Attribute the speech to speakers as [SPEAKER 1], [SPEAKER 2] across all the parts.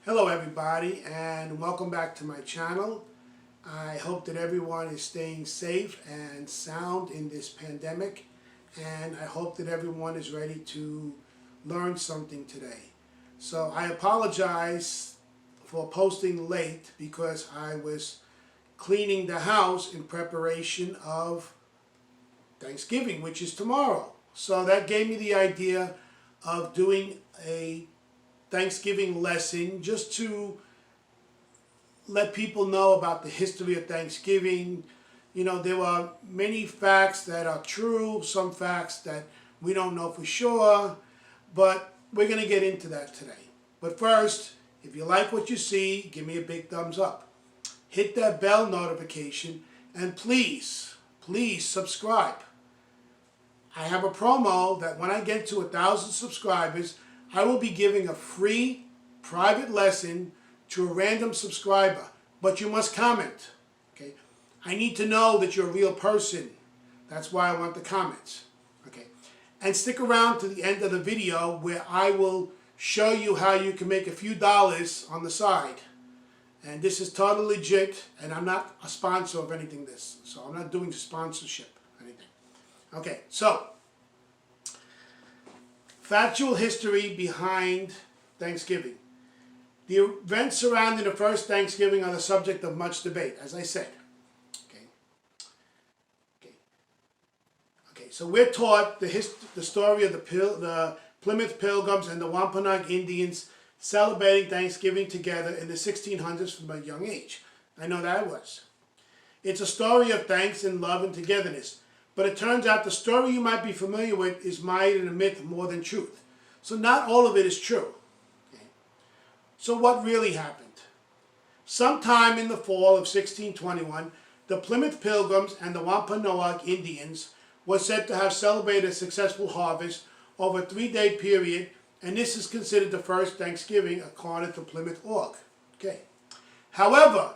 [SPEAKER 1] Hello everybody, and welcome back to my channel. I hope that everyone is staying safe and sound in this pandemic, and I hope that everyone is ready to learn something today. So I apologize for posting late because I was cleaning the house in preparation of Thanksgiving, which is tomorrow. So that gave me the idea of doing a Thanksgiving lesson just to let people know about the history of Thanksgiving. You know, there are many facts that are true, some facts that we don't know for sure, but we're going to get into that today. But first, if you like what you see, give me a big thumbs up. Hit that bell notification, and please subscribe. I have a promo that when I get to 1,000 subscribers, I will be giving a free private lesson to a random subscriber, but you must comment, okay? I need to know that you're a real person. That's why I want the comments, okay? And stick around to the end of the video where I will show you how you can make a few dollars on the side. And this is totally legit, and I'm not a sponsor of anything so I'm not doing sponsorship or anything. Okay, so factual history behind Thanksgiving. The events surrounding the first Thanksgiving are the subject of much debate, as I said. Okay. So we're taught the story of the Plymouth Pilgrims and the Wampanoag Indians celebrating Thanksgiving together in the 1600s from a young age. I know that I was. It's a story of thanks and love and togetherness. But it turns out the story you might be familiar with is mired in a myth more than truth. So not all of it is true. Okay. So what really happened? Sometime in the fall of 1621, the Plymouth Pilgrims and the Wampanoag Indians were said to have celebrated a successful harvest over a 3-day period, and this is considered the first Thanksgiving according to Plymouth Org. Okay. However,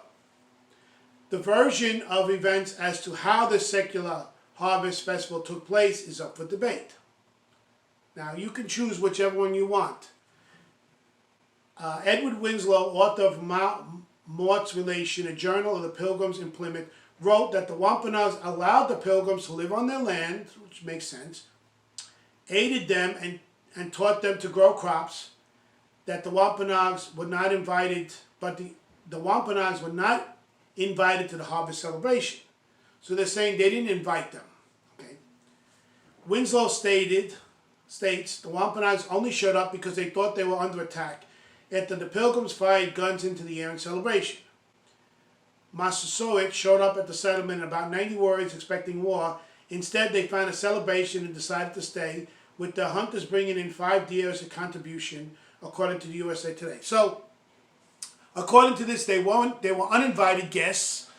[SPEAKER 1] the version of events as to how the secular Harvest Festival took place is up for debate. Now, you can choose whichever one you want. Edward Winslow, author of Mort's Relation, a journal of the Pilgrims in Plymouth, wrote that the Wampanoags allowed the Pilgrims to live on their land, which makes sense, aided them and taught them to grow crops, that the Wampanoags were not invited, but the Wampanoags were not invited to the harvest celebration. So they're saying they didn't invite them. Okay. Winslow states the Wampanoags only showed up because they thought they were under attack after the Pilgrims fired guns into the air in celebration. Massasoit showed up at the settlement in about 90 warriors expecting war. Instead, they found a celebration and decided to stay, with the hunters bringing in 5 deer as a contribution, according to the USA Today. So, according to this, they were uninvited guests.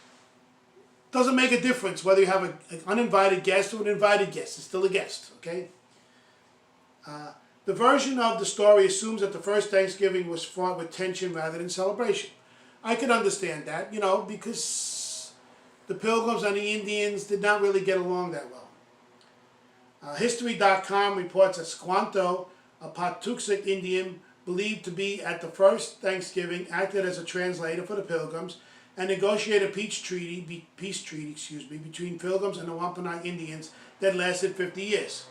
[SPEAKER 1] Doesn't make a difference whether you have an uninvited guest or an invited guest. It's still a guest, okay? The version of the story assumes that the first Thanksgiving was fraught with tension rather than celebration. I could understand that, you know, because the Pilgrims and the Indians did not really get along that well. History.com reports that Squanto, a Patuxet Indian believed to be at the first Thanksgiving, acted as a translator for the Pilgrims and negotiated a peace treaty between Pilgrims and the Wampanoag Indians that lasted 50 years.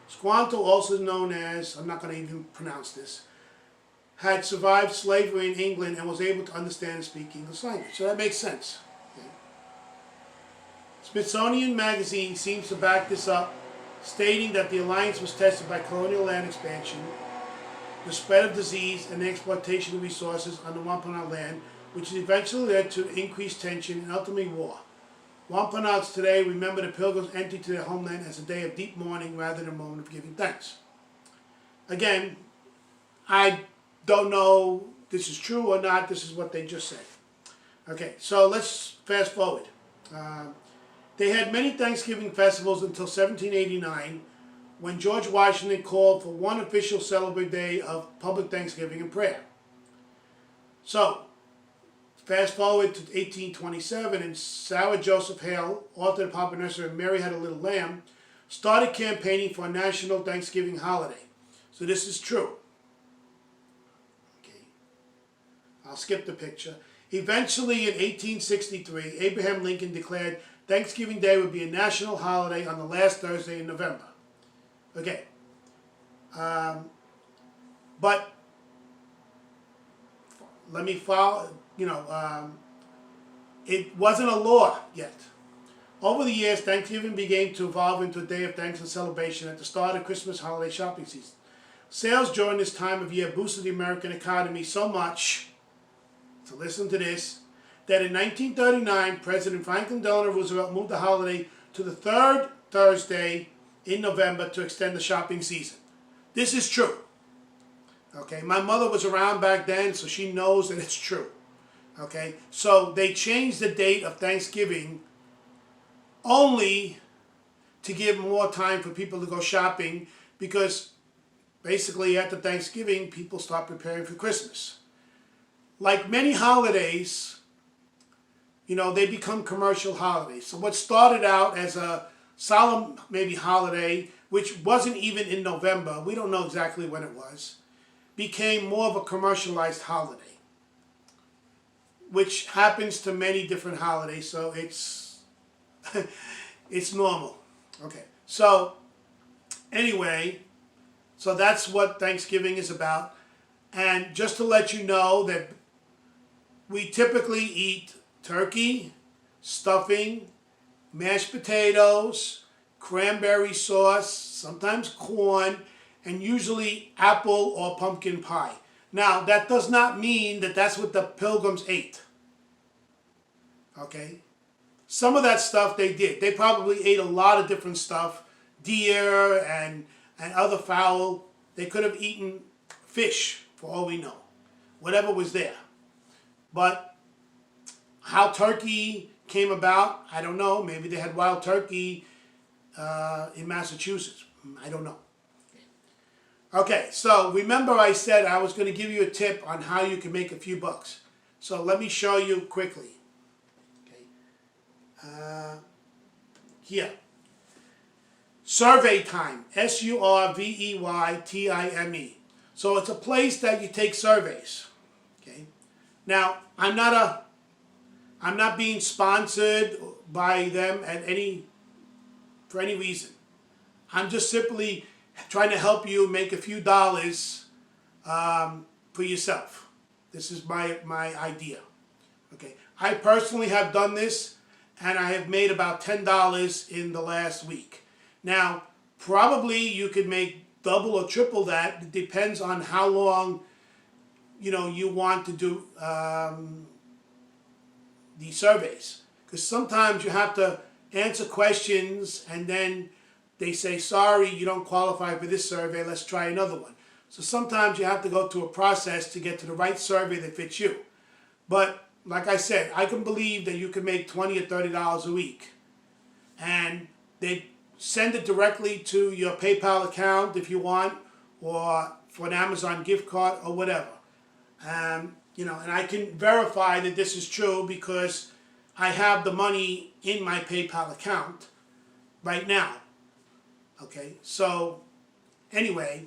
[SPEAKER 1] Squanto, also known as, I'm not going to even pronounce this, had survived slavery in England and was able to understand and speak English language. So that makes sense. Okay. Smithsonian Magazine seems to back this up, stating that the alliance was tested by colonial land expansion, the spread of disease, and the exploitation of resources on the Wampanoag land, which eventually led to increased tension and ultimately war. Wampanoags today remember the Pilgrims' entry to their homeland as a day of deep mourning rather than a moment of giving thanks. Again, I don't know if this is true or not. This is what they just said. Okay, so let's fast forward. They had many Thanksgiving festivals until 1789, when George Washington called for one official celebratory day of public Thanksgiving and prayer. So, fast forward to 1827, and Sarah Joseph Hale, author of Papa Nursery and Mary Had a Little Lamb, started campaigning for a national Thanksgiving holiday. So this is true. Okay. I'll skip the picture. Eventually, in 1863, Abraham Lincoln declared Thanksgiving Day would be a national holiday on the last Thursday in November. Okay. But let me follow, it wasn't a law yet. Over the years, Thanksgiving began to evolve into a day of thanks and celebration at the start of Christmas holiday shopping season. Sales during this time of year boosted the American economy so much, so listen to this, that in 1939, President Franklin Delano Roosevelt moved the holiday to the third Thursday in November to extend the shopping season. This is true. Okay, my mother was around back then, so she knows that it's true. Okay, so they changed the date of Thanksgiving only to give more time for people to go shopping, because basically after Thanksgiving, people start preparing for Christmas. Like many holidays, they become commercial holidays. So what started out as a solemn maybe holiday, which wasn't even in November, we don't know exactly when it was, became more of a commercialized holiday, which happens to many different holidays, so it's normal. Okay, so anyway, so that's what Thanksgiving is about. And just to let you know that we typically eat turkey, stuffing, mashed potatoes, cranberry sauce, sometimes corn, and usually apple or pumpkin pie. Now, that does not mean that that's what the Pilgrims ate. Okay? Some of that stuff they did. They probably ate a lot of different stuff, deer and other fowl. They could have eaten fish, for all we know. Whatever was there. But how turkey came about, I don't know. Maybe they had wild turkey in Massachusetts. I don't know. Okay, so remember I said I was going to give you a tip on how you can make a few bucks. So let me show you quickly. Okay. Here. Survey Time. SURVEYTIME. So it's a place that you take surveys. Okay. Now, I'm not being sponsored by them for any reason. I'm just simply trying to help you make a few dollars for yourself. This is my idea. Okay. I personally have done this, and I have made about $10 in the last week. Now, probably you could make double or triple that. It depends on how long you want to do these surveys. Because sometimes you have to answer questions and then they say, sorry, you don't qualify for this survey, let's try another one. So sometimes you have to go through a process to get to the right survey that fits you. But like I said, I can believe that you can make $20 or $30 a week. And they send it directly to your PayPal account if you want, or for an Amazon gift card or whatever. And I can verify that this is true because I have the money in my PayPal account right now. Okay, so anyway,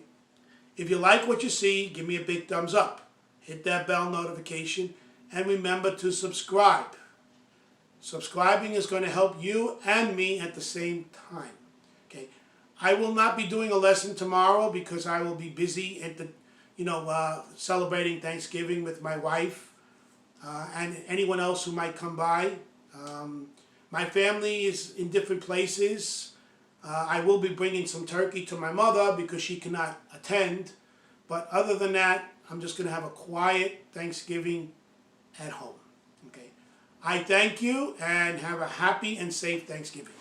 [SPEAKER 1] if you like what you see, give me a big thumbs up. Hit that bell notification and remember to subscribe. Subscribing is going to help you and me at the same time. Okay, I will not be doing a lesson tomorrow because I will be busy at the celebrating Thanksgiving with my wife and anyone else who might come by. My family is in different places. I will be bringing some turkey to my mother because she cannot attend. But other than that, I'm just going to have a quiet Thanksgiving at home. Okay. I thank you and have a happy and safe Thanksgiving.